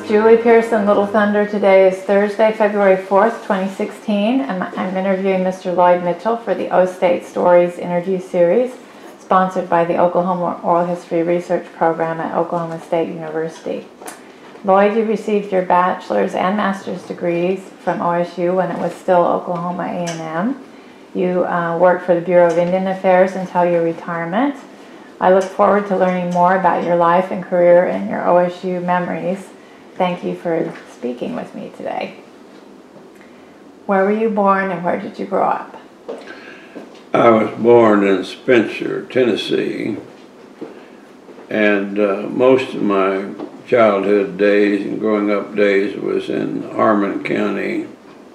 Julie Pearson, Little Thunder. Today is Thursday, February 4th, 2016, and I'm interviewing Mr. Lloyd Mitchell for the O State Stories interview series, sponsored by the Oklahoma Oral History Research Program at Oklahoma State University. Lloyd, you received your bachelor's and master's degrees from OSU when it was still Oklahoma A&M. You worked for the Bureau of Indian Affairs until your retirement. I look forward to learning more about your life and career and your OSU memories. Thank you for speaking with me today. Where were you born and where did you grow up? I was born in Spencer, Tennessee, and most of my childhood days and growing up days was in Harmon County,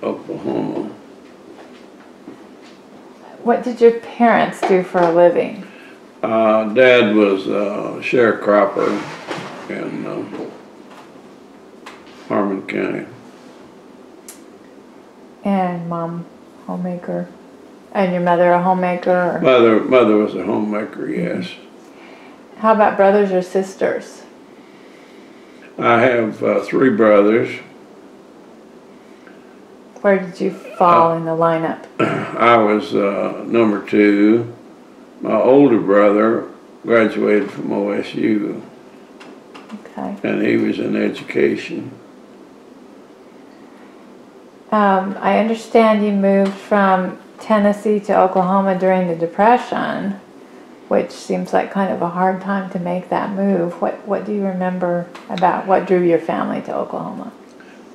Oklahoma. What did your parents do for a living? Dad was a sharecropper in Harmon County. And mom, homemaker. And your mother a homemaker? Or? Mother was a homemaker, yes. How about brothers or sisters? I have 3 brothers. Where did you fall in the lineup? I was number 2. My older brother graduated from OSU. Okay. And he was in education. I understand you moved from Tennessee to Oklahoma during the Depression, which seems like kind of a hard time to make that move. What do you remember about what drew your family to Oklahoma?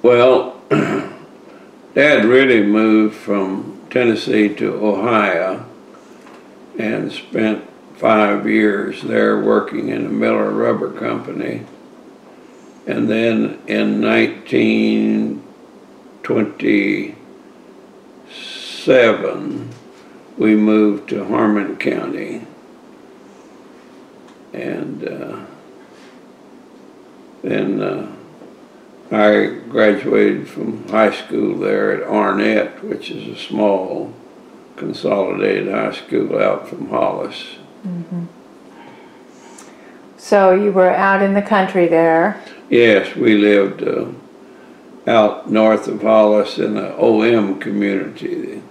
Well, Dad really moved from Tennessee to Ohio and spent 5 years there working in the Miller Rubber Company. And then in 1927, we moved to Harmon County. And then I graduated from high school there at Arnett, which is a small consolidated high school out from Hollis. Mm-hmm. So you were out in the country there? Yes, we lived out north of Hollis in the OM community.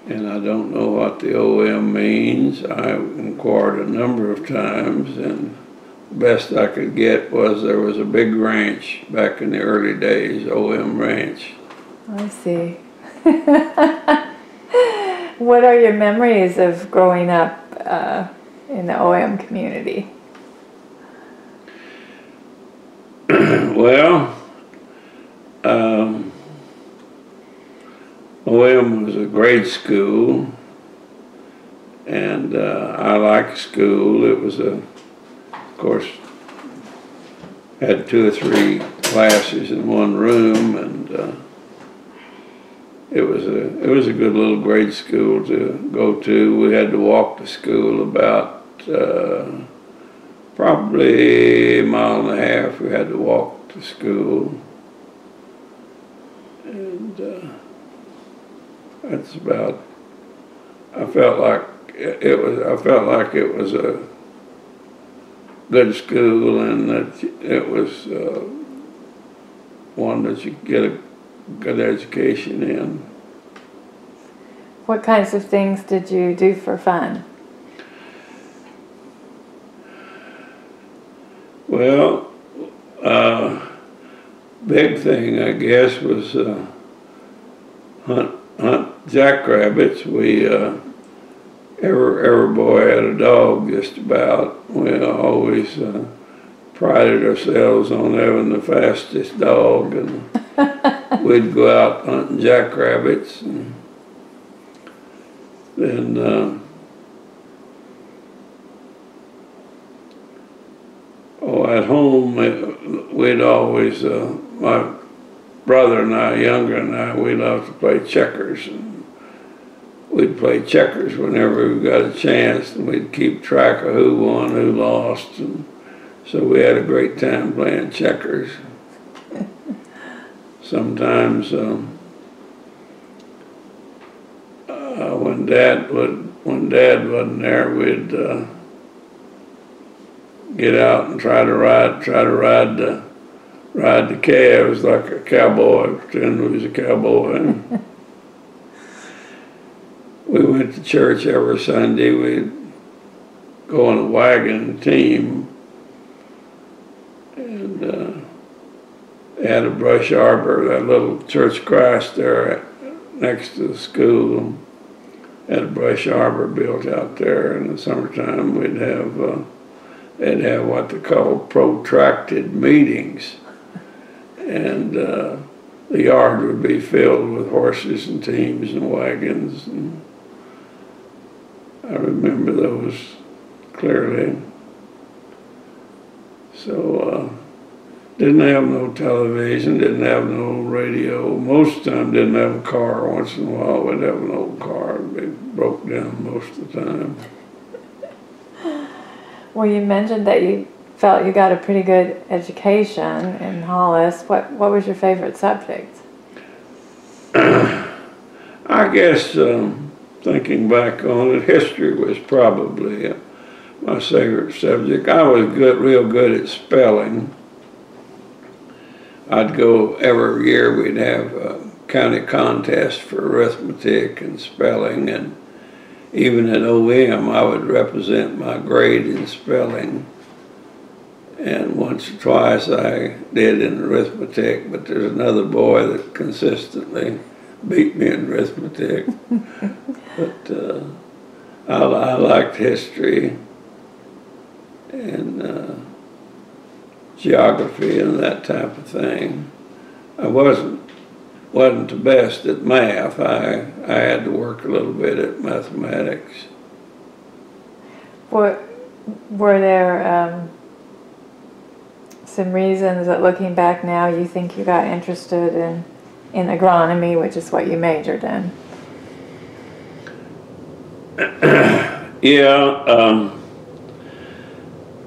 And I don't know what the OM means. I inquired a number of times, and the best I could get was there was a big ranch back in the early days, OM Ranch. I see. What are your memories of growing up in the OM community? Well, OM was a great school, and I liked school. It was of course, had 2 or 3 classes in one room, and it was a good little grade school to go to. We had to walk to school about probably a mile and a half. We had to walk to school, and that's about. I felt like it was a good school, and that it was one that you could get a good education in. What kinds of things did you do for fun? Well, big thing I guess was hunt jackrabbits. We every boy had a dog just about. We always prided ourselves on having the fastest dog, and we'd go out hunting jackrabbits. And then at home we'd always, my brother and I, younger than I, we loved to play checkers. And we'd play checkers whenever we got a chance, and we'd keep track of who won, who lost, and so we had a great time playing checkers. Sometimes when Dad wasn't there, we'd get out and try to ride the calves like a cowboy, pretend he was a cowboy. And we went to church every Sunday. We'd go on a wagon team, and had a brush arbor, that little Church of Christ there next to the school. Had a brush arbor built out there. In the summertime, we'd have they'd have what they call protracted meetings, and the yard would be filled with horses and teams and wagons. And I remember those clearly. So didn't have no television, didn't have no radio. Most of the time didn't have a car. Once in a while we'd have an old car. It broke down most of the time. Well, you mentioned that you felt you got a pretty good education in Hollis. What was your favorite subject? I guess thinking back on it, history was probably my favorite subject. I was real good at spelling. I'd go every year, we'd have a county contest for arithmetic and spelling, and even at OM I would represent my grade in spelling. And once or twice I did in arithmetic, but there's another boy that consistently beat me in arithmetic. But I liked history and geography and that type of thing. I wasn't the best at math. I had to work a little bit at mathematics. Were there some reasons that, looking back now, you think you got interested in agronomy, which is what you majored in? Yeah.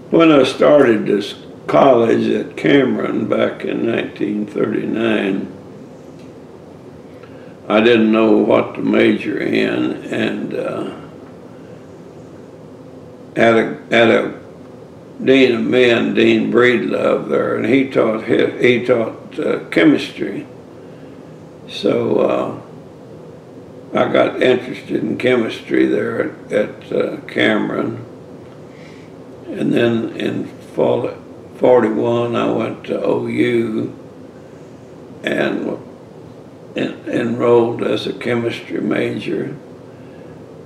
When I started this college at Cameron back in 1939, I didn't know what to major in, and had a dean of men, Dean Breedlove, there, and he taught chemistry. So I got interested in chemistry there at Cameron, and then in 41 I went to OU and enrolled as a chemistry major.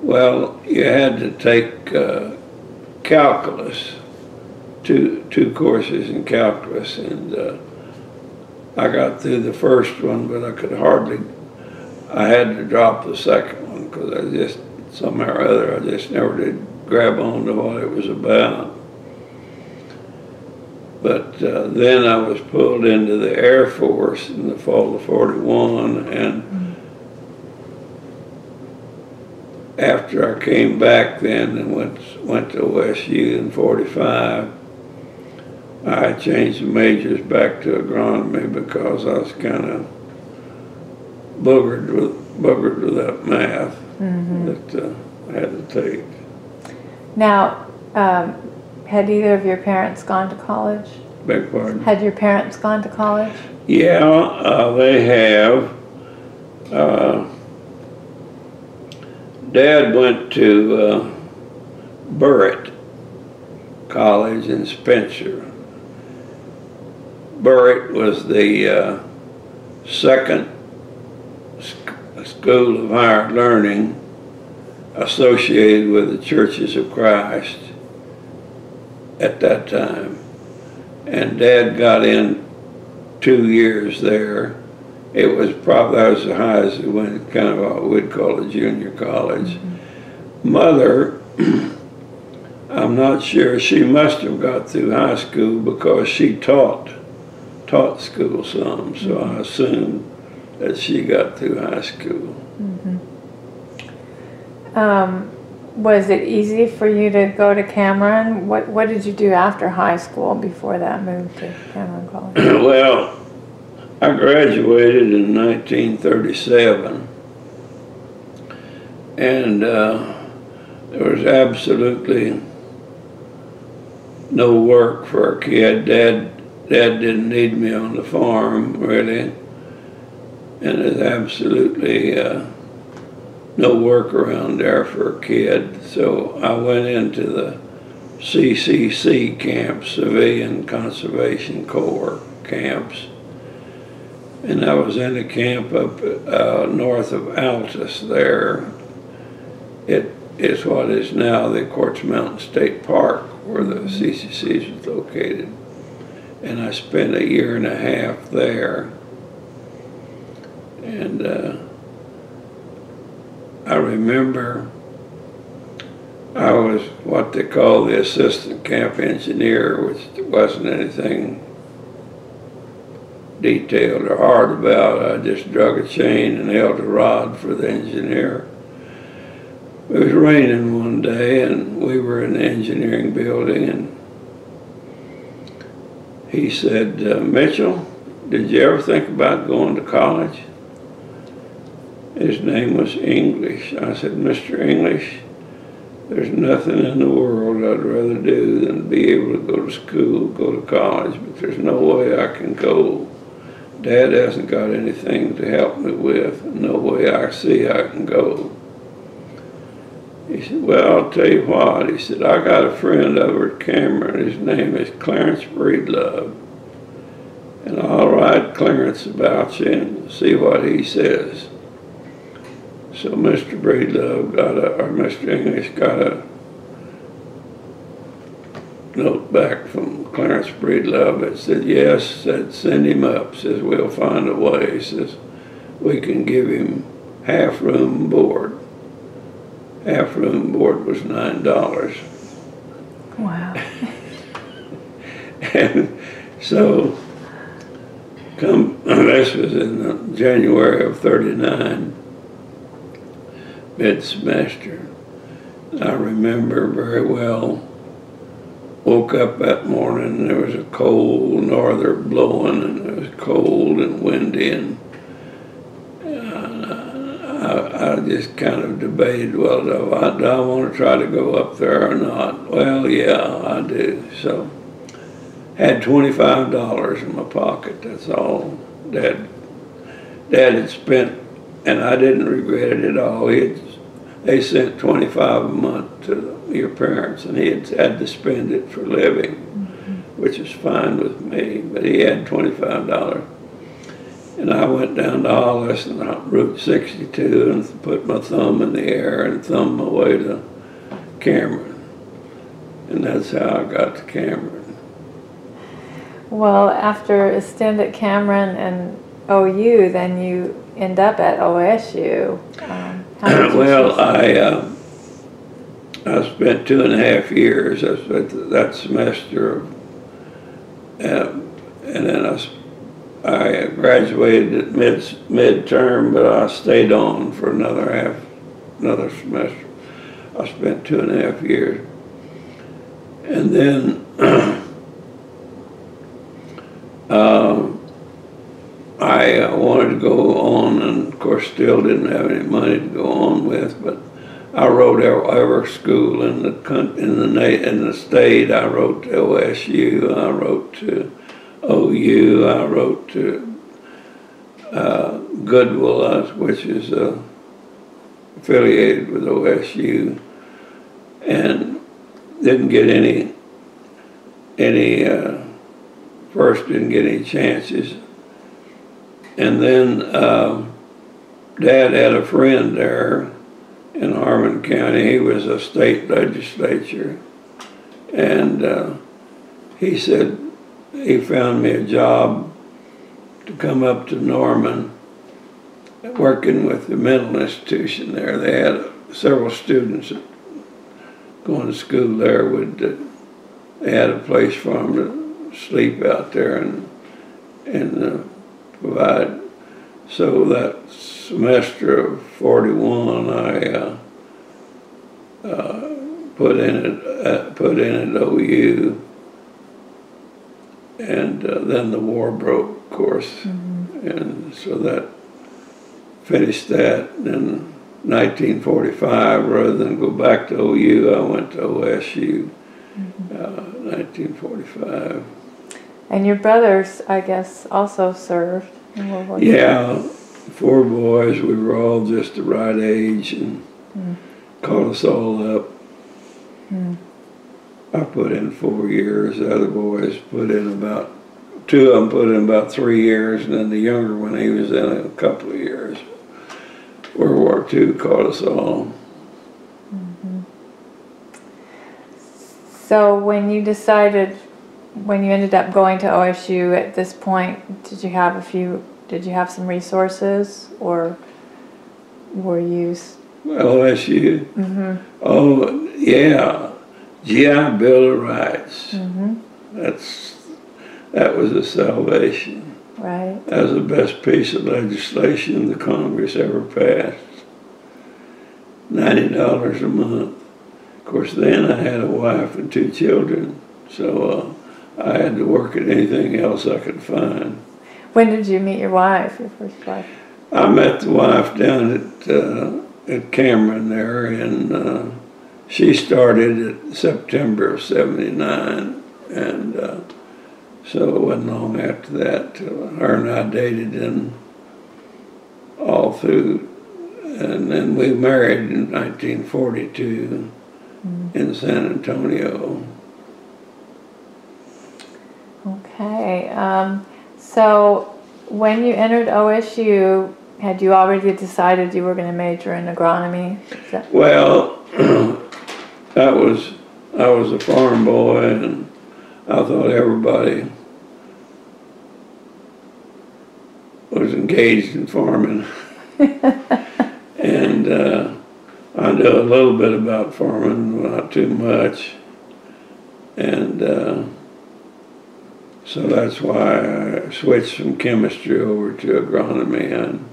Well, you had to take calculus, two courses in calculus, and I got through the first one, but I had to drop the second one because I just, somehow or other, I just never did grab on to what it was about. But then I was pulled into the Air Force in the fall of 41, and after I came back then and went to OSU in 45, I changed the majors back to agronomy because I was kind of buggered with that math that I had to take. Now, had either of your parents gone to college? Beg pardon? Had your parents gone to college? Yeah, they have. Dad went to Burritt College in Spencer. Burritt was the second school of higher learning associated with the Churches of Christ at that time. And Dad got in 2 years there. It was probably, that was the highest it went, kind of what we'd call a junior college. Mother, I'm not sure, she must have got through high school because she taught school some, so I assume that she got through high school. Was it easy for you to go to Cameron? What did you do after high school before that move to Cameron College? Well, I graduated in 1937, and there was absolutely no work for a kid. Dad didn't need me on the farm, really. And there's absolutely no work around there for a kid. So I went into the CCC camps, Civilian Conservation Corps camps. And I was in a camp up north of Altus there. It is what is now the Quartz Mountain State Park, where the CCC is located. And I spent a year and a half there. And I remember I was what they call the assistant camp engineer, which wasn't anything detailed or hard about. I just drug a chain and held a rod for the engineer. It was raining one day, and we were in the engineering building, and he said, Mitchell, did you ever think about going to college? His name was English. I said, Mr. English, there's nothing in the world I'd rather do than be able to go to school, go to college, but there's no way I can go. Dad hasn't got anything to help me with, and no way I see I can go. He said, well, I'll tell you what. He said, I got a friend over at Cameron. His name is Clarence Breedlove. And I'll write Clarence about you and see what he says. So Mr. Breedlove Mr. English got a note back from Clarence Breedlove that said, yes, said, send him up. Says, we'll find a way. Says, we can give him half room board. Half room board was $9. Wow. And so, this was in January of '39, mid-semester. I remember very well, woke up that morning and there was a cold norther blowing, and it was cold and windy, and I just kind of debated, well, do I want to try to go up there or not? Well, yeah, I do. So, had $25 in my pocket, that's all. Dad had spent, and I didn't regret it at all. They sent $25 a month to your parents, and he had to spend it for living, which is fine with me, but he had $25. And I went down to Hollis and Route 62 and put my thumb in the air and thumbed my way to Cameron. And that's how I got to Cameron. Well, after a stint at Cameron and OU, then you end up at OSU. Well, I spent 2.5 years. I spent that semester, and then I graduated at midterm, but I stayed on for another semester. I spent 2.5 years. And then I wanted to go on, and of course still didn't have any money to go on with, but I wrote every school in the state. I wrote to OSU, I wrote to OU, I wrote to Goodwill, which is affiliated with OSU, and didn't get any first didn't get any chances. And then Dad had a friend there in Harmon County. He was a state legislature, and he said he found me a job to come up to Norman, working with the mental institution there. They had several students going to school there. They had a place for them to sleep out there and provide. So that semester of '41, I put in at OU, and then the war broke, of course, and so that finished that. In 1945, rather than go back to OU, I went to OSU, 1945. And your brothers, I guess, also served in World War II. Yeah, 4 boys. We were all just the right age and caught us all up. I put in 4 years. The other boys put in about, 2 of them put in about 3 years, and then the younger one, he was in a couple of years. World War II caught us all. So when you decided, when you ended up going to OSU at this point, did you have some resources, or were you? Well, OSU? Oh, yeah. GI Bill of Rights. That was a salvation. Right. That was the best piece of legislation the Congress ever passed. $90 a month. Of course, then I had a wife and 2 children, so I had to work at anything else I could find. When did you meet your wife, your first wife? I met the wife down at Cameron there, and she started in September of '79, and so it wasn't long after that till her and I dated in all through, and then we married in 1942 in San Antonio. Okay, so when you entered OSU, had you already decided you were going to major in agronomy? Well, I was a farm boy, and I thought everybody was engaged in farming. And I knew a little bit about farming, not too much. And so that's why I switched from chemistry over to agronomy. And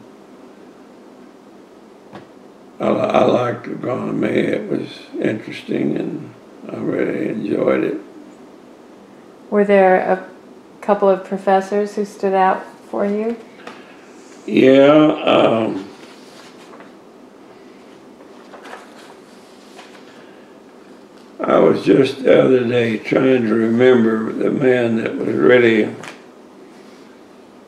I liked agronomy. It was interesting, and I really enjoyed it. Were there a couple of professors who stood out for you? Yeah. I was just the other day trying to remember the man that was really,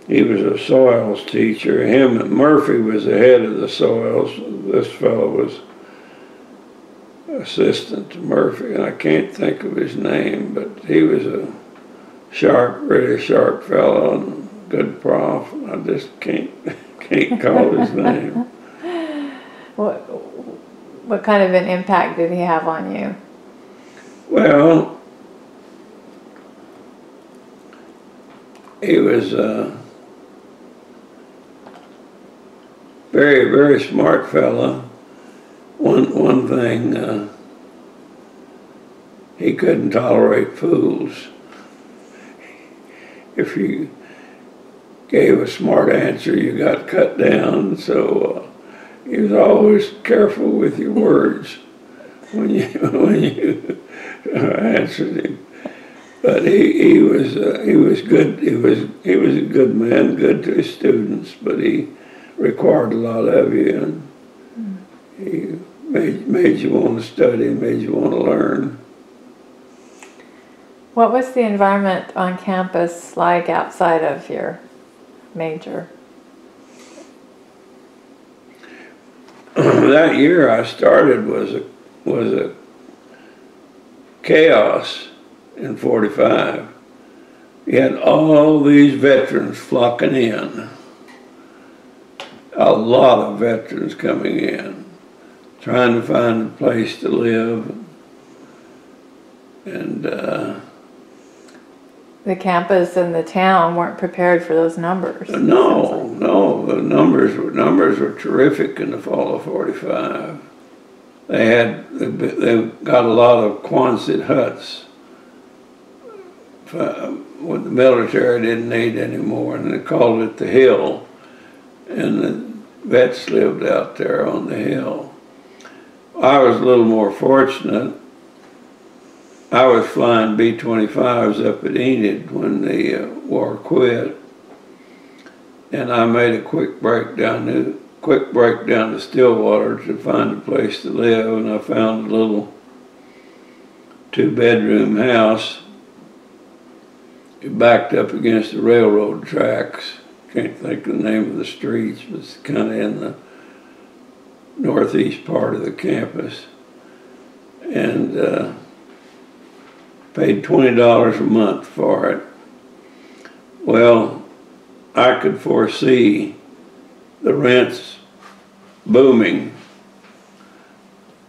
he was a soils teacher. Murphy was the head of the soils. This fellow was assistant to Murphy, and I can't think of his name, but he was a sharp, really sharp fellow and a good prof. I just can't call his name. What kind of an impact did he have on you? Well, he was a very, very smart fella. One thing, he couldn't tolerate fools. If you gave a smart answer, you got cut down. So he was always careful with your words when you answered him. But he was good. He was a good man, good to his students, but he required a lot of you, and he made you want to study, made you want to learn. What was the environment on campus like outside of your major? That year I started was a chaos in 45. You had all these veterans flocking in. A lot of veterans coming in, trying to find a place to live. And the campus and the town weren't prepared for those numbers. No, the numbers were terrific in the fall of 45. They got a lot of Quonset huts what the military didn't need anymore, and they called it the Hill, and the vets lived out there on the hill. I was a little more fortunate. I was flying B-25s up at Enid when the war quit, and I made a quick break down to Stillwater to find a place to live, and I found a little two-bedroom house. It backed up against the railroad tracks. Can't think of the name of the streets, but it's kind of in the northeast part of the campus. And paid $20 a month for it. Well, I could foresee the rents booming.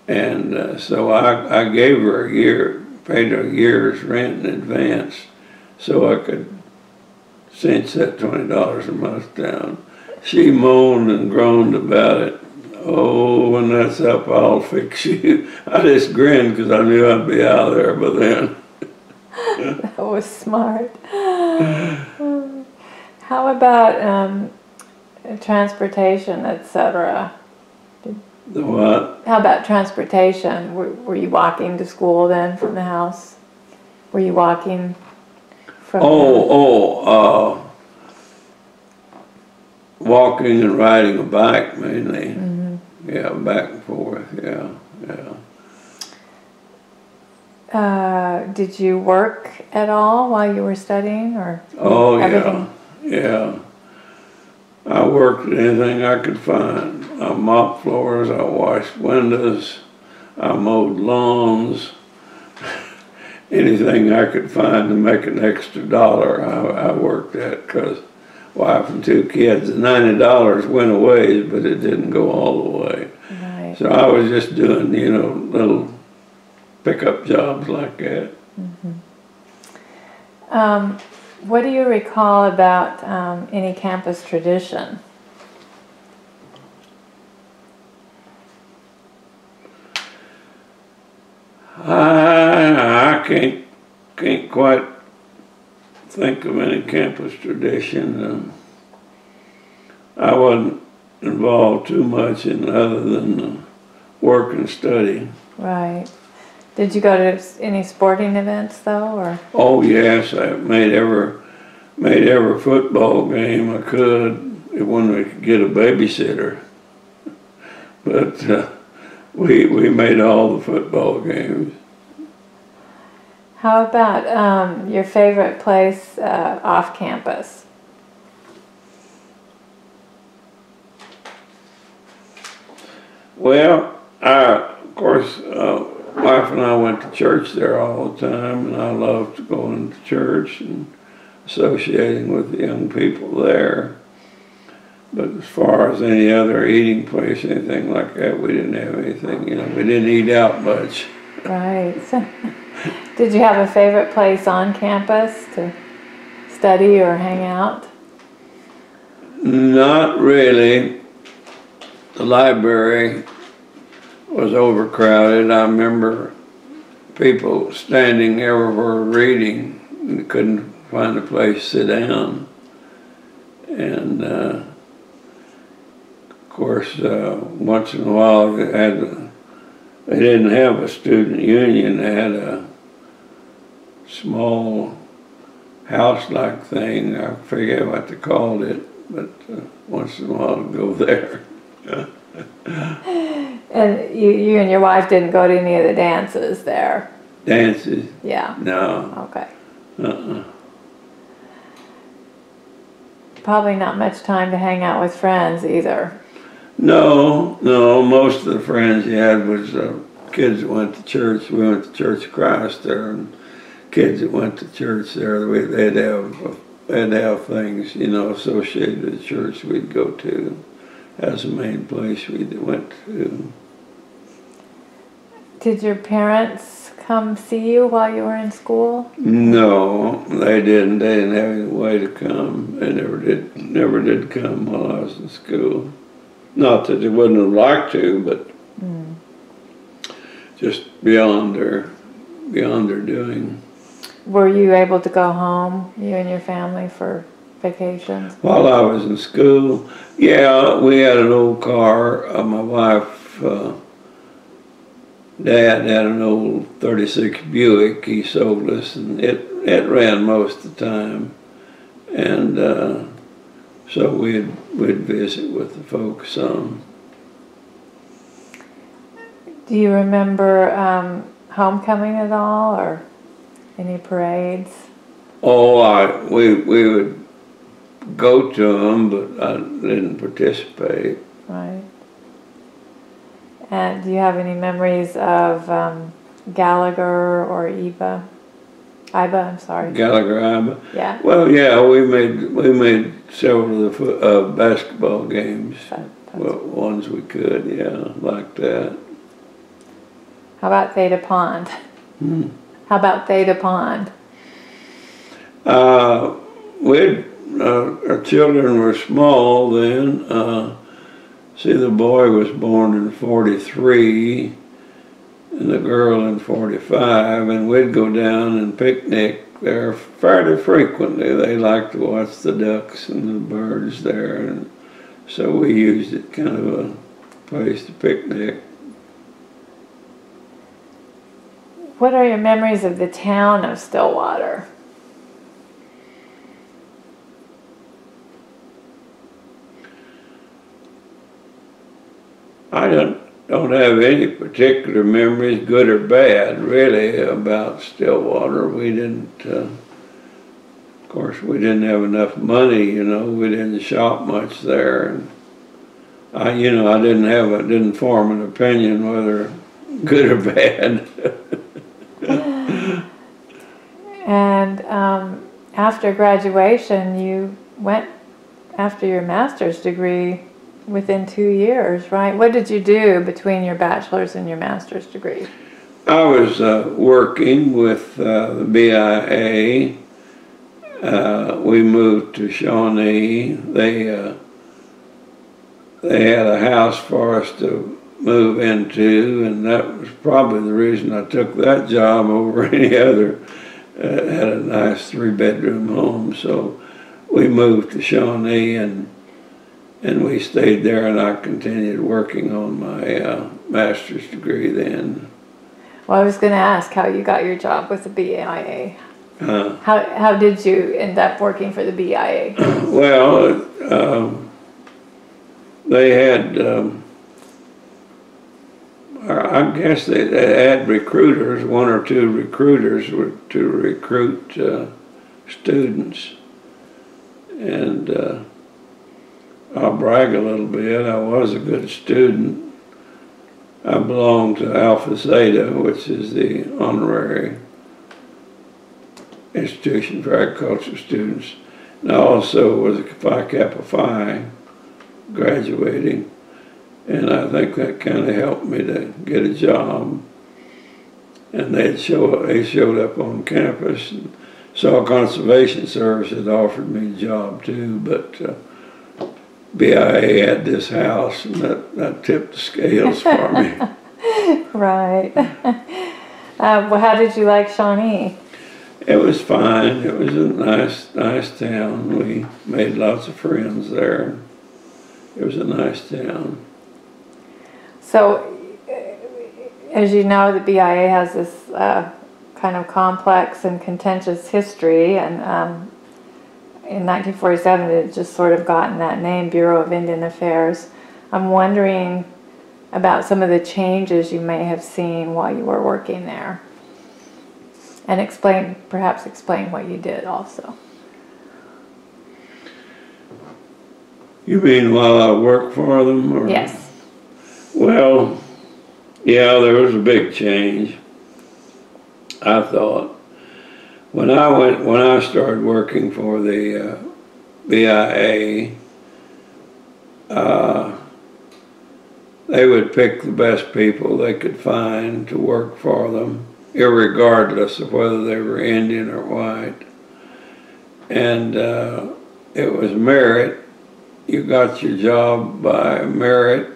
And so I gave her a year, paid her a year's rent in advance so I could cinch that $20 a month down. She moaned and groaned about it. Oh, when that's up, I'll fix you. I just grinned because I knew I'd be out of there by then. That was smart. How about transportation, etc.? The what? How about transportation? Were you walking to school then from the house? Were you walking from walking and riding a bike mainly. Mm-hmm. Yeah, back and forth, yeah. Did you work at all while you were studying, or everything? Yeah. I worked at anything I could find. I mopped floors, I washed windows, I mowed lawns. Anything I could find to make an extra dollar, I worked at, because wife and two kids, the $90 went away, but it didn't go all the way. Right. So I was just doing, little pickup jobs like that. Mm-hmm. What do you recall about any campus tradition? I can't quite think of any campus tradition. I wasn't involved too much in other than work and study. Right. Did you go to any sporting events though, or? Oh yes, I made every football game I could when we could get a babysitter. But we made all the football games. How about your favorite place off campus? Well, of course, wife and I went to church there all the time, and I loved going to church and associating with the young people there. But as far as any other eating place, anything like that, we didn't have anything. We didn't eat out much. Right. So, did you have a favorite place on campus to study or hang out? Not really. The library was overcrowded. I remember people standing everywhere reading and couldn't find a place to sit down. And of course, once in a while they didn't have a student union. They had a small house-like thing. I forget what they called it, but once in a while I'd go there. And you and your wife didn't go to any of the dances there? Dances? Yeah. No. Okay. Probably not much time to hang out with friends either. No, most of the friends you had was kids that went to church. We went to Church of Christ there, and kids that went to church there, they'd have things, associated with the church we'd go to. That's the main place we went to. Did your parents come see you while you were in school? No, they didn't. They didn't have any way to come. They never did come while I was in school. Not that they wouldn't have liked to, but just beyond their doing. Were you able to go home, you and your family, for vacations? While I was in school, yeah, we had an old car. My wife, Dad had an old 36 Buick he sold us, and it ran most of the time. And so we'd visit with the folks. Do you remember homecoming at all, or any parades? Oh, we would go to them, but I didn't participate. Right. And do you have any memories of Gallagher or Iba? I'm sorry. Gallagher, Iba. Yeah. Well, yeah, we made several of the basketball games. Well, ones we could, yeah, like that. How about Theta Pond? How about Theta Pond? Our children were small then. See, the boy was born in 43 and the girl in 45, and we'd go down and picnic there fairly frequently. They liked to watch the ducks and the birds there, and so we used it kind of a place to picnic. What are your memories of the town of Stillwater? I don't have any particular memories, good or bad, really, about Stillwater. We didn't, of course, we didn't have enough money, you know. We didn't shop much there. And I didn't form an opinion whether good or bad. And after graduation, you went after your master's degree within 2 years, right? What did you do between your bachelor's and your master's degree? I was working with the BIA. We moved to Shawnee. They had a house for us to move into, and that was probably the reason I took that job over any other. Had a nice 3-bedroom home, so we moved to Shawnee, and we stayed there, and I continued working on my master's degree then. Well, I was going to ask how you got your job with the BIA. How did you end up working for the BIA? Well, they had, I guess they had recruiters, 1 or 2 recruiters to recruit students. And I'll brag a little bit. I was a good student. I belonged to Alpha Zeta, which is the honorary institution for agricultural students. And I also was a Phi Kappa Phi graduating. And I think that kind of helped me to get a job. And they showed up on campus. And Soil Conservation Service had offered me a job too, but BIA had this house, and that tipped the scales for me. Right. Well, how did you like Shawnee? It was fine. It was a nice town. We made lots of friends there. It was a nice town. So, as you know, the BIA has this kind of complex and contentious history, and in 1947 it had just sort of gotten that name, Bureau of Indian Affairs. I'm wondering about some of the changes you may have seen while you were working there, and perhaps explain what you did also. You mean while I worked for them? Or? Yes. Well, yeah, there was a big change, I thought. When I started working for the BIA, they would pick the best people they could find to work for them, irregardless of whether they were Indian or white. And it was merit. You got your job by merit,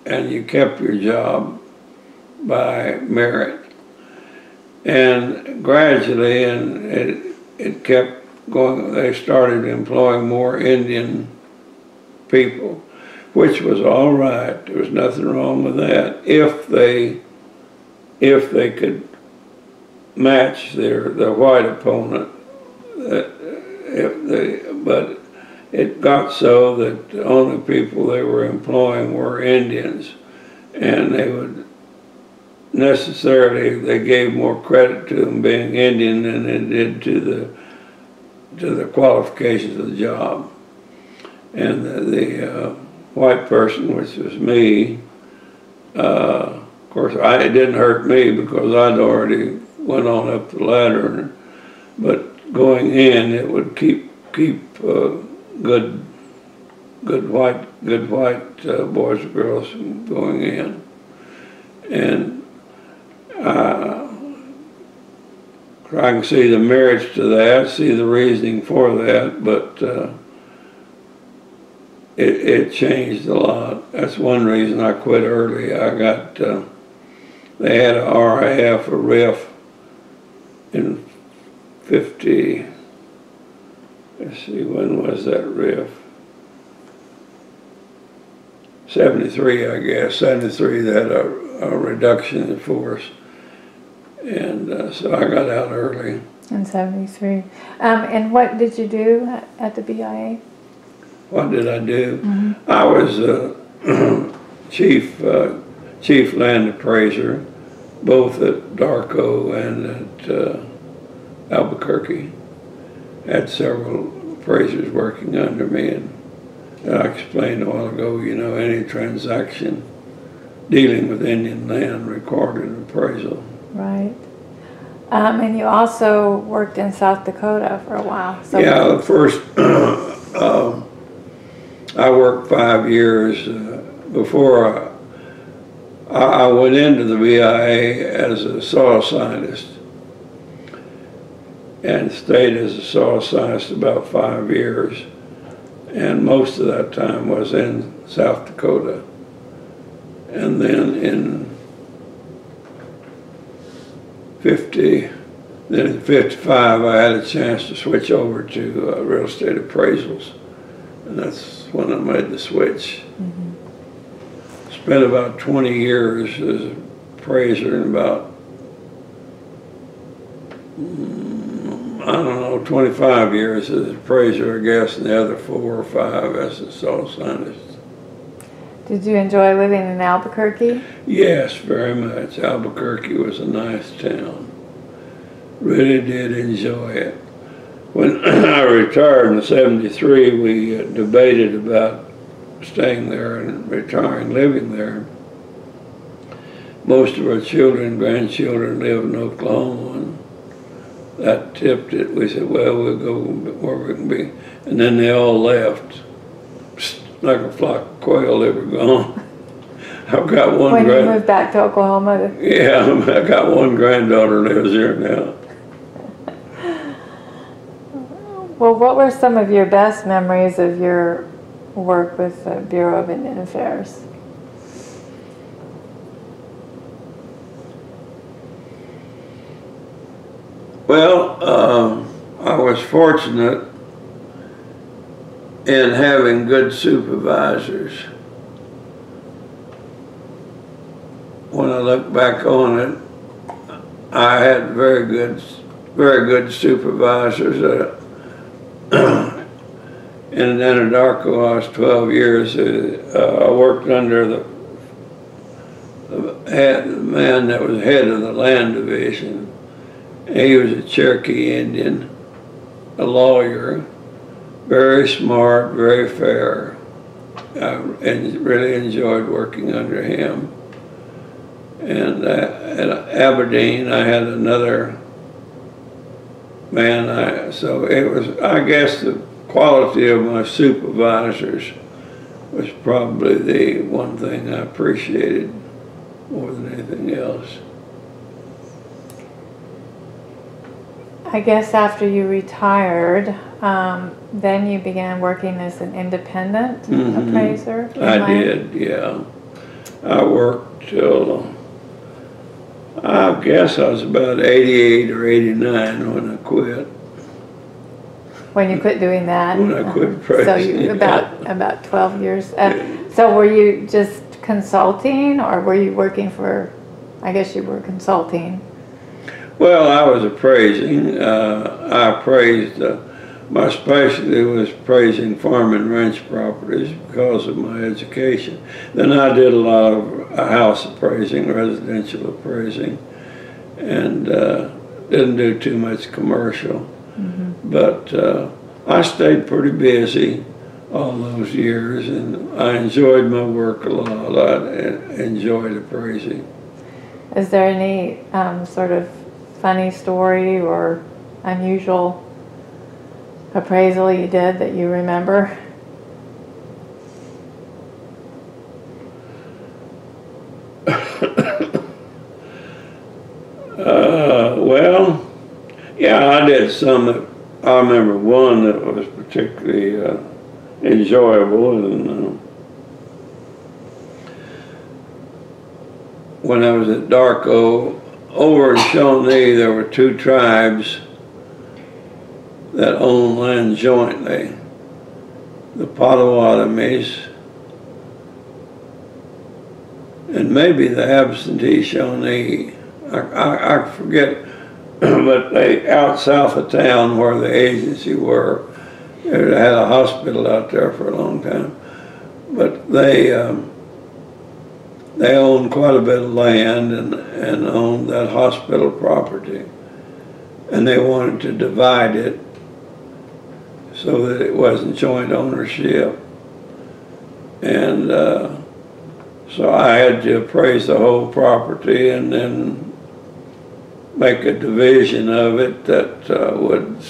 and you kept your job by merit. And gradually, and it kept going, they started employing more Indian people, which was all right. There was nothing wrong with that if they could match their white opponent. But it got so that the only people they were employing were Indians, and they would necessarily they gave more credit to them being Indian than they did to the qualifications of the job. And the white person, which was me, of course, it didn't hurt me because I'd already went on up the ladder. But going in, it would keep good white boys and girls from going in. And I can see the merits to that, see the reasoning for that, but it changed a lot. That's one reason I quit early. I got, they had a RIF, a RIF in 50, let's see, when was that RIF? 73, I guess. 73, they had a reduction in force. And so I got out early. In 73. And what did you do at the BIA? What did I do? Mm-hmm. I was chief land appraiser, both at Darko and at Albuquerque. Had several appraisers working under me, and I explained a while ago, you know, any transaction dealing with Indian land required an appraisal. Right. And you also worked in South Dakota for a while. So yeah, first I worked 5 years before I went into the BIA as a soil scientist and stayed as a soil scientist about 5 years. And most of that time was in South Dakota. And then in 55, I had a chance to switch over to real estate appraisals. And that's when I made the switch. Mm-hmm. Spent about 20 years as an appraiser and about, I don't know, 25 years as an appraiser, I guess, and the other 4 or 5 as a soil scientist. Did you enjoy living in Albuquerque? Yes, very much. Albuquerque was a nice town. Really did enjoy it. When I retired in '73, we debated about staying there and retiring, living there. Most of our children, grandchildren live in Oklahoma, and that tipped it. We said, well, we'll go where we can be. And then they all left. Like a flock of quail, they were gone. I've got one. When you moved back to Oklahoma? Yeah, I got one granddaughter lives here now. Well, what were some of your best memories of your work with the Bureau of Indian Affairs? Well, I was fortunate in having good supervisors. When I look back on it, I had very good supervisors. In Anadarko, I was 12 years. I worked under the man that was head of the land division. He was a Cherokee Indian, a lawyer, very smart, very fair. I really enjoyed working under him. And at Aberdeen, I had another man. So it was, I guess, the quality of my supervisors was probably the one thing I appreciated more than anything else. I guess after you retired, then you began working as an independent appraiser? I did, yeah. I worked till, I guess I was about 88 or 89 when I quit. When you quit doing that? When I quit appraising. So you, about 12 years. So were you just consulting, or were you working for, I guess you were consulting? Well, I was appraising. I appraised my specialty was appraising farm and ranch properties because of my education. Then I did a lot of house appraising, residential appraising, and didn't do too much commercial. But I stayed pretty busy all those years, and I enjoyed my work a lot. I enjoyed appraising. Is there any sort of funny story or unusual appraisal you did that you remember? Well, yeah, I did some that, I remember one that was particularly enjoyable, and when I was at Darko, over in Shawnee, there were two tribes that owned land jointly. The Potawatomis and maybe the absentee Shawnee. I forget, but they out south of town where the agency were, they had a hospital out there for a long time. But they owned quite a bit of land and owned that hospital property, and they wanted to divide it so that it wasn't joint ownership. And so I had to appraise the whole property and then make a division of it that would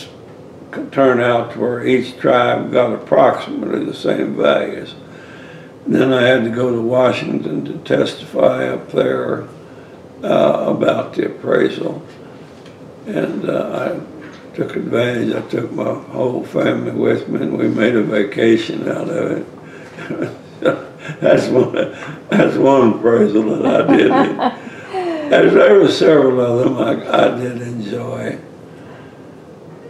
turn out to where each tribe got approximately the same values. And then I had to go to Washington to testify up there about the appraisal. And I took advantage. I took my whole family with me, and we made a vacation out of it. That's one appraisal that I did. There were several of them I did enjoy.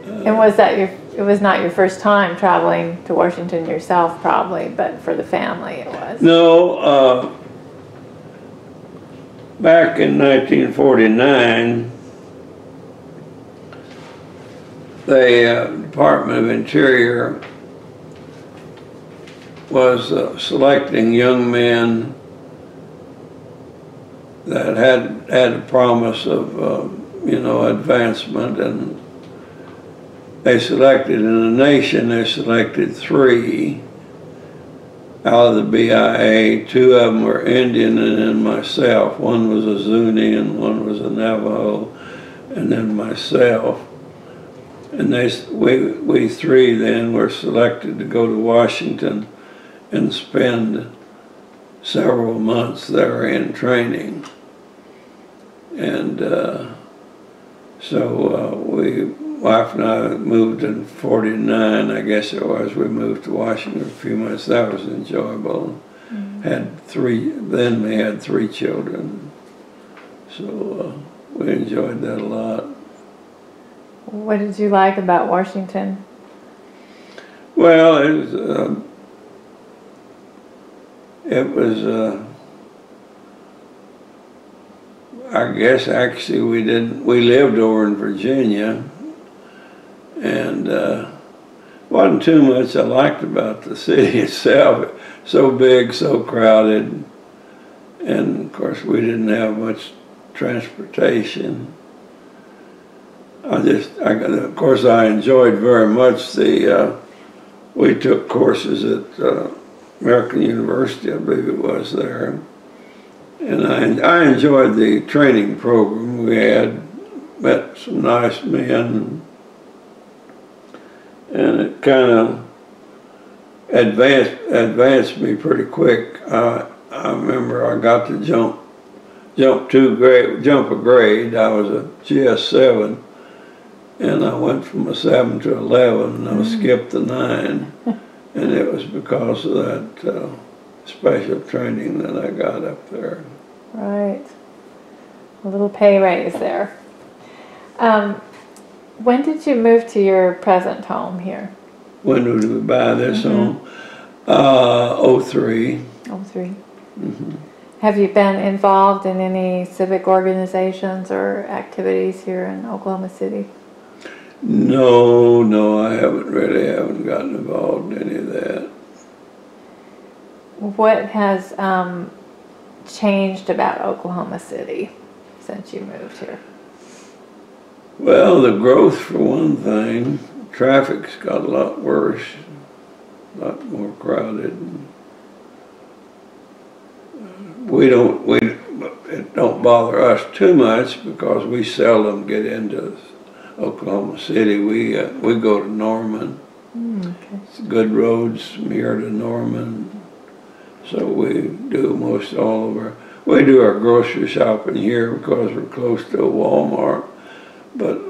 And was that it was not your first time traveling to Washington yourself, probably, but for the family it was? No, back in 1949, the Department of Interior was selecting young men that had a promise of, advancement, and they selected, in the nation, they selected 3 out of the BIA. 2 of them were Indian, and then myself. One was a Zuni and one was a Navajo, and then myself. And we 3 then were selected to go to Washington and spend several months there in training. And so wife and I moved in 49, I guess it was. We moved to Washington for a few months. That was enjoyable. Then we had 3 children. So we enjoyed that a lot. What did you like about Washington? Well, it was I guess actually we lived over in Virginia, and wasn't too much I liked about the city itself. So big, so crowded, and of course we didn't have much transportation. Of course I enjoyed very much we took courses at American University, I believe it was there. And I enjoyed the training program. We had met some nice men, and it kind of advanced me pretty quick. I remember I got to jump a grade. I was a GS7, and I went from a 7 to 11, and I skipped the 9, and it was because of that special training that I got up there. Right. A little pay raise there. When did you move to your present home here? When did we buy this home? 03. 03. Have you been involved in any civic organizations or activities here in Oklahoma City? No, I haven't gotten involved in any of that. What has changed about Oklahoma City since you moved here? Well, the growth for one thing. Traffic's got a lot worse, a lot more crowded. It don't bother us too much because we seldom get into Oklahoma City. We go to Norman. Okay. It's good roads from here to Norman. So we do most all of we do our grocery shopping here because we're close to a Walmart. But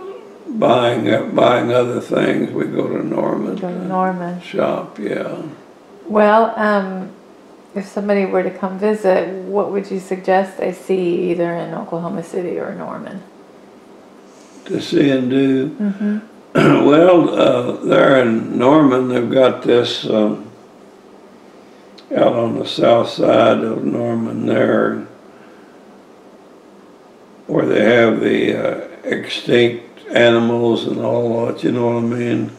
buying other things, we go to Norman. Go to Norman. Shop, yeah. Well, if somebody were to come visit, what would you suggest they see either in Oklahoma City or Norman? To see and do? Mm-hmm. Well, there in Norman, they've got this out on the south side of Norman there, where they have the extinct animals and all that, you know what I mean?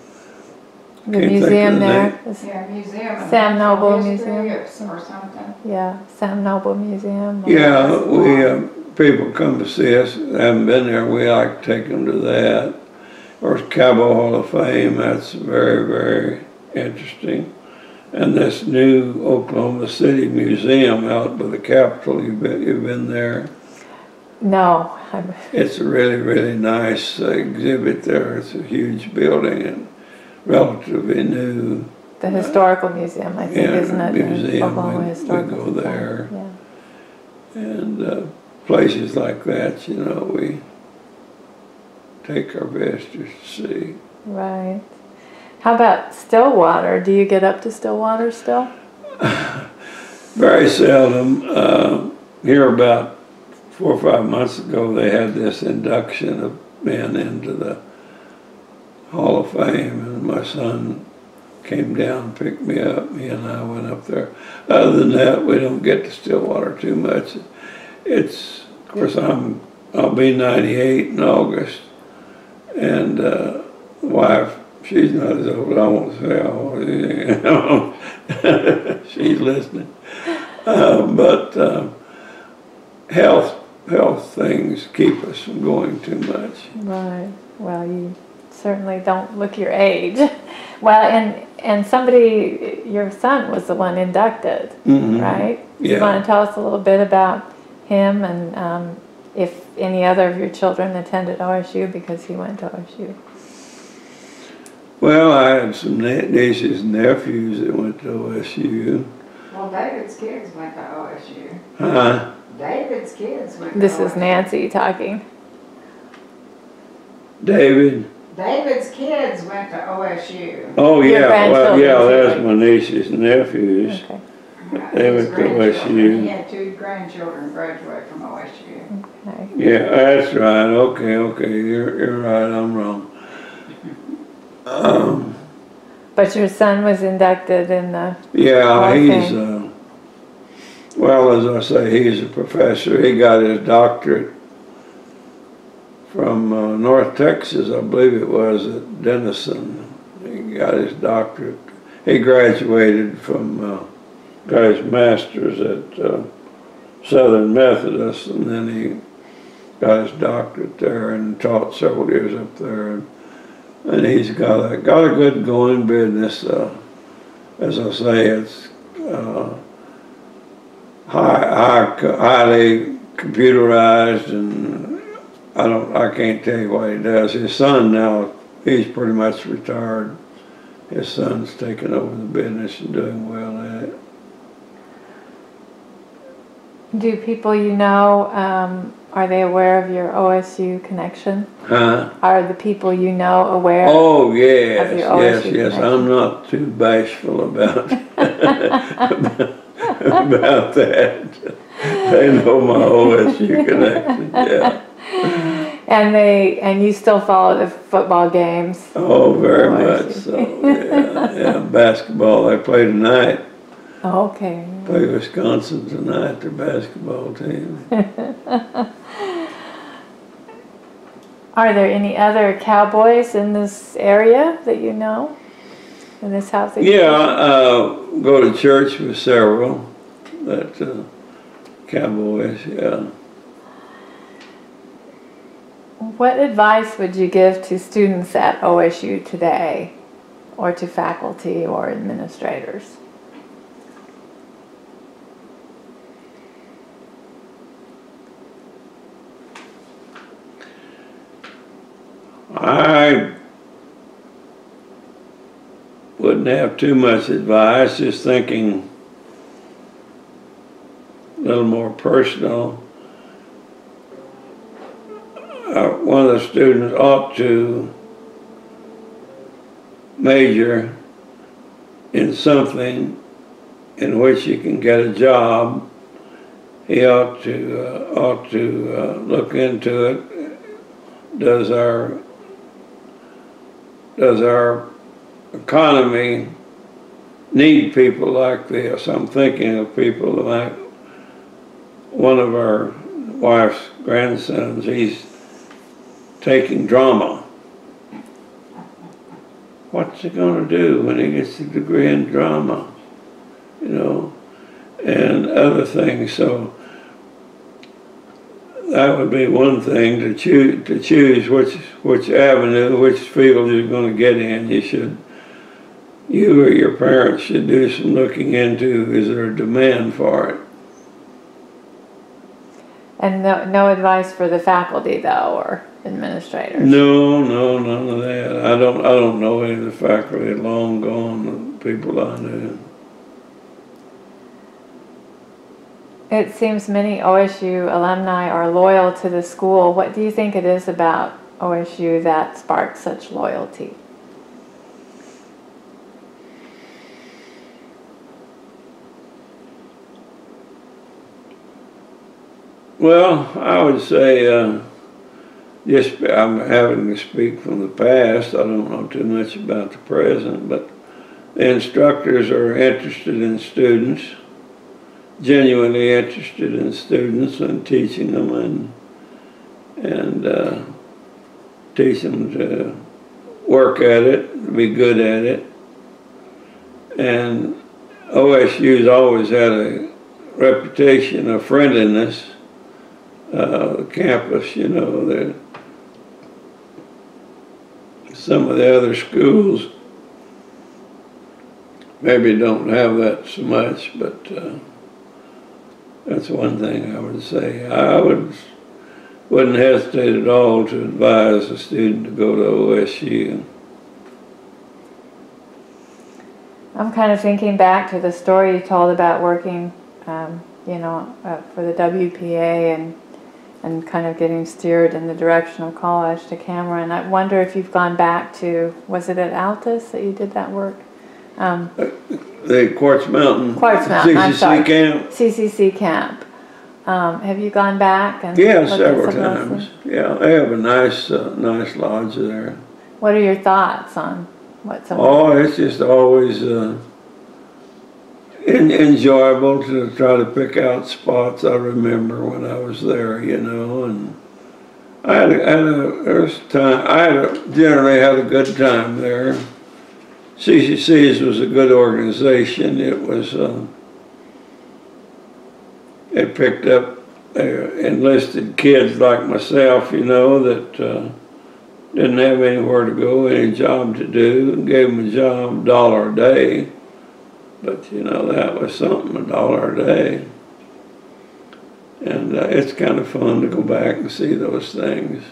The museum there? Yeah, museum. Sam Noble History Museum. or something. Yeah, Sam Noble Museum. Yeah, we people come to see us, haven't been there, we like to take them to that. Of course, Cowboy Hall of Fame, that's very, very interesting. And this new Oklahoma City Museum out by the Capitol, you've been there? No. It's a really, really nice exhibit there. It's a huge building and relatively new. The Historical Museum, I think, isn't it? Museum, Oklahoma we Historical go there. Yeah. And places like that, you know, we take our visitors to see. Right. How about Stillwater? Do you get up to Stillwater still? Very seldom. Here about 4 or 5 months ago, they had this induction of men into the Hall of Fame, and my son came down and picked me up. He and I went up there. Other than that, we don't get to Stillwater too much. It's, of course, I'll be 98 in August, and wife, she's not as old. I won't say how old she's listening. But health things keep us from going too much. Right. Well, you certainly don't look your age. Well, and somebody, your son was the one inducted, right? Yeah. Do you want to tell us a little bit about him and if any other of your children attended OSU because he went to OSU? Well, I had some nieces and nephews that went to OSU. Well, David's kids went to OSU. Huh? David's kids went to This OSU. is Nancy talking. David? David's kids went to OSU. Oh, Your yeah. Well, yeah, grandchildren, that's my nieces and nephews. Okay. They His went to grandchildren. OSU. He had 2 grandchildren graduate from OSU. Okay. Yeah, that's right. Okay. You're right. I'm wrong. But your son was inducted in the Yeah, Hall of he's, Fame. well, as I say, he's a professor. He got his doctorate from North Texas, I believe it was, at Denison. He got his doctorate. He graduated from, got his master's at Southern Methodist, and then he got his doctorate there and taught several years up there. And he's got a good going business. As I say, it's highly computerized, and I can't tell you what he does. His son now, he's pretty much retired. His son's taken over the business and doing well at it. Do people you know, are they aware of your OSU connection? Huh? Are the people you know aware? Oh, yes, Of your OSU yes. connection. I'm not too bashful about about that. They know my OSU connection, yeah. And you still follow the football games? Oh, very OSU. much so, yeah. Basketball, they play tonight. Okay. Play Wisconsin tonight, their basketball team. Are there any other cowboys in this area that you know? In this house? Yeah, go to church with several that cowboys, yeah. What advice would you give to students at OSU today, or to faculty or administrators? I wouldn't have too much advice, just thinking a little more personal. One of the students ought to major in something in which he can get a job. He ought to look into it. Does our economy need people like this? I'm thinking of people like one of our wife's grandsons. He's taking drama. What's he going to do when he gets a degree in drama? You know, and other things. So that would be one thing, to choose which avenue, which field you're going to get in. You or your parents should do some looking into, is there a demand for it? And no advice for the faculty, though, or administrators? No, none of that. I don't know any of the faculty, long gone, the people I knew. It seems many OSU alumni are loyal to the school. What do you think it is about OSU that sparks such loyalty? Well, I would say, just I'm having to speak from the past. I don't know too much about the present, but the instructors are interested in students, genuinely interested in students, and teaching them and teach them to work at it, be good at it. And OSU's always had a reputation of friendliness. The campus, you know, some of the other schools maybe don't have that so much, but that's one thing I would say. I wouldn't hesitate at all to advise a student to go to OSU. I'm kind of thinking back to the story you told about working, you know, for the WPA and kind of getting steered in the direction of college to Cameron. I wonder if you've gone back to, was it at Altus that you did that work? The Quartz Mountain CCC camp. CCC camp. Have you gone back? And yeah, several times. Yeah, they have a nice lodge there. What are your thoughts on what some? Oh, it's just always enjoyable to try to pick out spots. I remember when I was there, you know, and I generally had a good time there. CCC's was a good organization. It was, it picked up enlisted kids like myself, you know, that didn't have anywhere to go, any job to do, and gave them a job, $1 a day. But, you know, that was something, $1 a day. And it's kind of fun to go back and see those things.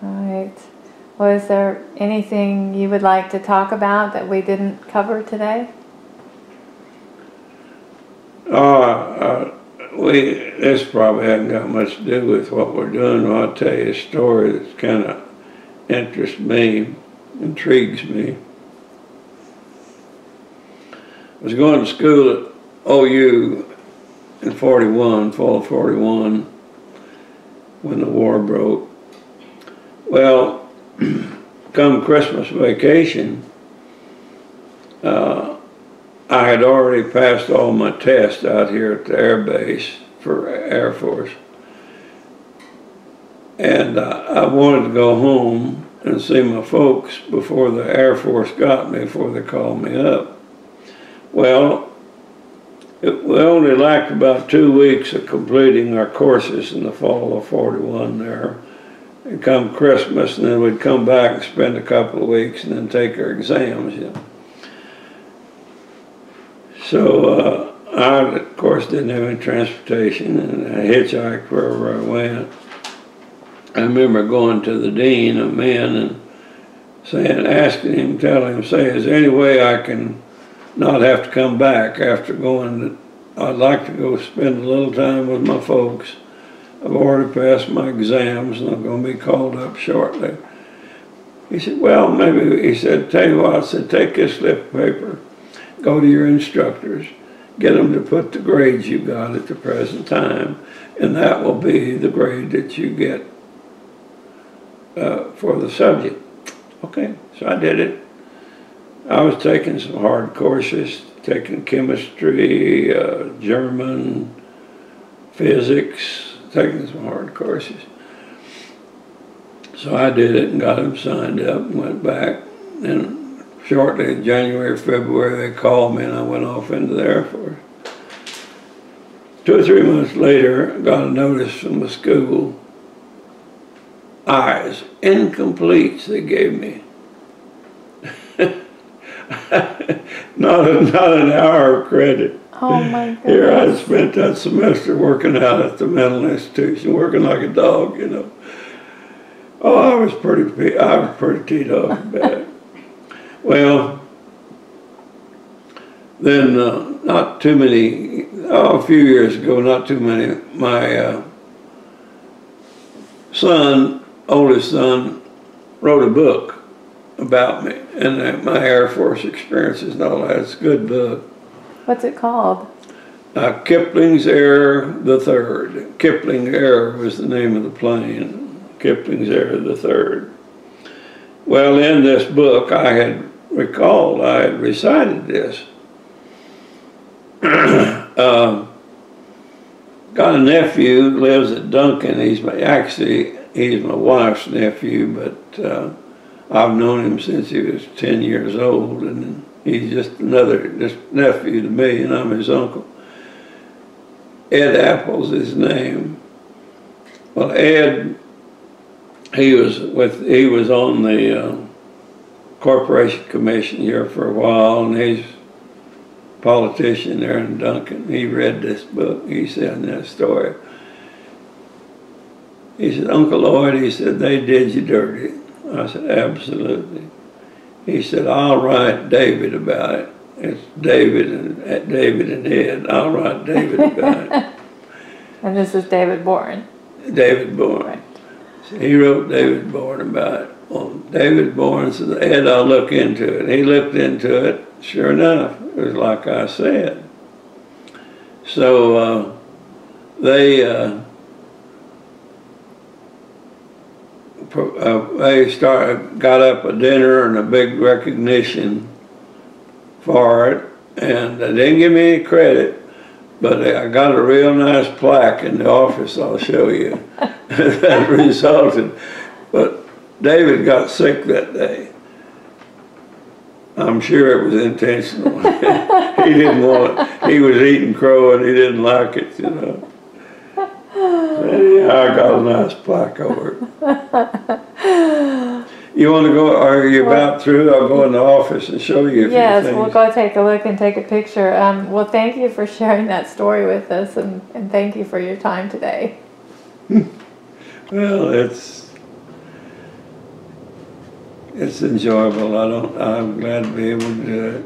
All right. Well, is there anything you would like to talk about that we didn't cover today? This probably hasn't got much to do with what we're doing. I'll tell you a story that kind of interests me, intrigues me. I was going to school at OU in 41, fall of 41, when the war broke. Well, come Christmas vacation, I had already passed all my tests out here at the air base for Air Force. And I wanted to go home and see my folks before the Air Force got me, before they called me up. Well, we only lacked about 2 weeks of completing our courses in the fall of '41 there. And come Christmas, and then we'd come back and spend a couple of weeks and then take our exams, you know. So I, of course, didn't have any transportation, and I hitchhiked wherever I went. I remember going to the dean of men and saying, asking him, telling him, say, is there any way I can not have to come back after going? I'd like to go spend a little time with my folks. I've already passed my exams and I'm going to be called up shortly. He said, well, maybe, he said, tell you what, I said, take this slip of paper, go to your instructors, get them to put the grades you got at the present time, and that will be the grade that you get for the subject. Okay, so I did it. I was taking some hard courses, taking chemistry, German, physics, taking some hard courses. So I did it and got them signed up and went back. And shortly in January or February, they called me and I went off into the Air Force. 2 or 3 months later, I got a notice from the school. Eyes, incompletes, they gave me. not an hour of credit. Oh my goodness. Here I spent that semester working out at the mental institution, working like a dog, you know. Oh, I was pretty teed off bad. Well, then not too many, a few years ago, not too many, my oldest son, wrote a book about me and my Air Force experiences and all that. It's a good book. What's it called? Kipling's Air the Third. Kipling Air was the name of the plane. Kipling's Air the Third. Well, in this book, I had recited this. Got a nephew who lives at Duncan. He's my wife's nephew, but I've known him since he was 10 years old, and he's just nephew to me, and I'm his uncle. Ed Apple's his name. Well, Ed, he was on the Corporation Commission here for a while, and he's a politician there in Duncan. He read this book. He said in that story, he said, Uncle Lloyd, he said, they did you dirty. I said, absolutely. He said, I'll write David about it. It's David and Ed. I'll write David about it. And this is David Bourne. David Bourne. Right. So he wrote David Bourne about it. Well, David Bourne said, Ed, I'll look into it. He looked into it. Sure enough, it was like I said. So they got up a dinner and a big recognition for it, and they didn't give me any credit, but I got a real nice plaque in the office I'll show you that resulted. But David got sick that day. I'm sure it was intentional. He didn't want it. He was eating crow and he didn't like it, you know. Anyhow, I got a nice plaque over it. You want to go, are you about through? I'll go in the office and show you a few things. Yes, we'll go take a look and take a picture. Well, thank you for sharing that story with us, and thank you for your time today. Well, it's enjoyable. I'm glad to be able to do it.